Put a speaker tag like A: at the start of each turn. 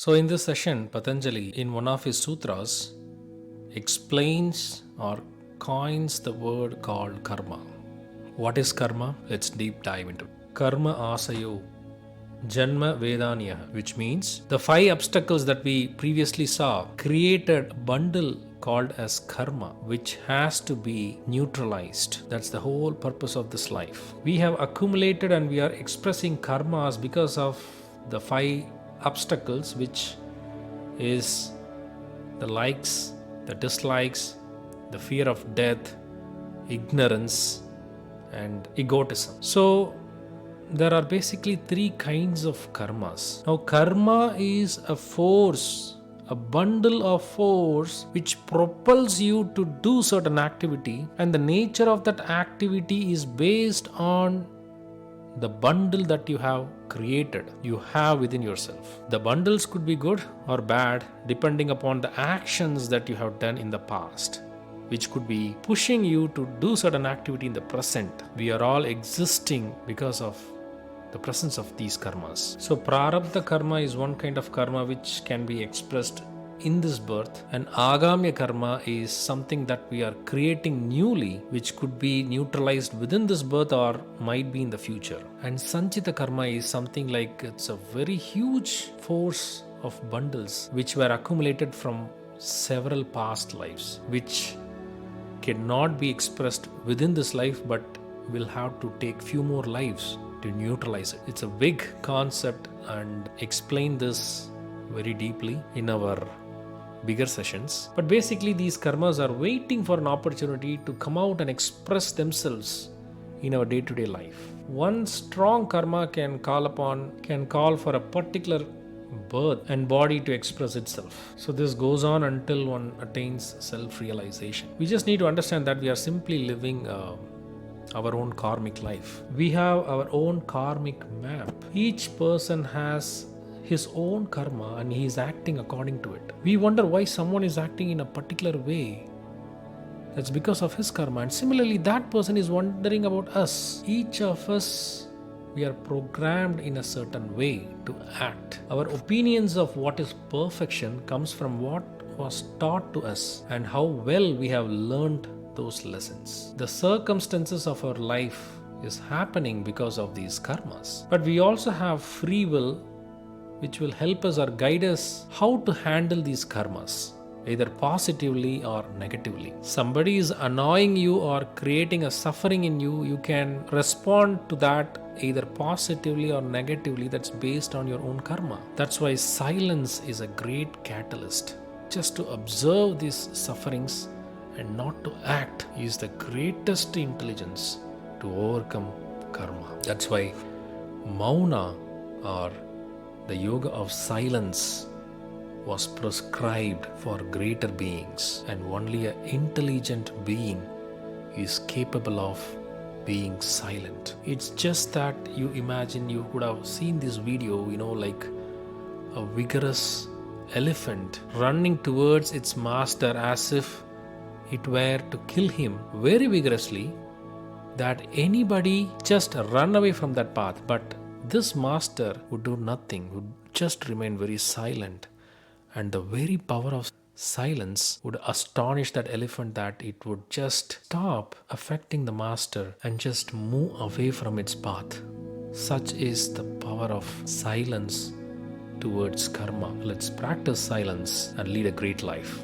A: So, in this session, Patanjali, in one of his sutras, explains or coins the word called karma. What is karma? Let's deep dive into it. Karma asayo Janma Vedanya, which means the five obstacles that we previously saw created a bundle called as karma, which has to be neutralized. That's the whole purpose of this life. We have accumulated and we are expressing karmas because of the five obstacles, which is the likes, the dislikes, the fear of death, ignorance, and egotism. So, there are basically three kinds of karmas. Now, karma is a force, a bundle of force which propels you to do certain activity, and the nature of that activity is based on the bundle that you have created, you have within yourself. The bundles could be good or bad depending upon the actions that you have done in the past, which could be pushing you to do certain activity in the present. We are all existing because of the presence of these karmas. So prarabdha karma is one kind of karma which can be expressed in this birth, and agamya karma is something that we are creating newly, which could be neutralized within this birth or might be in the future. And sanchita karma is something like it's a very huge force of bundles which were accumulated from several past lives, which cannot be expressed within this life but will have to take few more lives to neutralize it. It's a big concept, and explain this very deeply in our bigger sessions. But basically these karmas are waiting for an opportunity to come out and express themselves in our day-to-day life. One strong karma can call for a particular birth and body to express itself. So this goes on until one attains self-realization. We just need to understand that we are simply living our own karmic life. We have our own karmic map. Each person has his own karma and he is acting according to it. We wonder why someone is acting in a particular way. That's because of his karma. And similarly, that person is wondering about us. Each of us, we are programmed in a certain way to act. Our opinions of what is perfection comes from what was taught to us and how well we have learned those lessons. The circumstances of our life is happening because of these karmas. But we also have free will, which will help us or guide us how to handle these karmas, either positively or negatively. Somebody is annoying you or creating a suffering in you, you can respond to that either positively or negatively. That's based on your own karma. That's why silence is a great catalyst. Just to observe these sufferings and not to act is the greatest intelligence to overcome karma. That's why Mauna, or the yoga of silence, was prescribed for greater beings, and only an intelligent being is capable of being silent. It's just that you imagine, you could have seen this video, like a vigorous elephant running towards its master as if it were to kill him very vigorously, that anybody just run away from that path. But this master would do nothing, would just remain very silent. And the very power of silence would astonish that elephant that it would just stop affecting the master and just move away from its path. Such is the power of silence towards karma. Let's practice silence and lead a great life.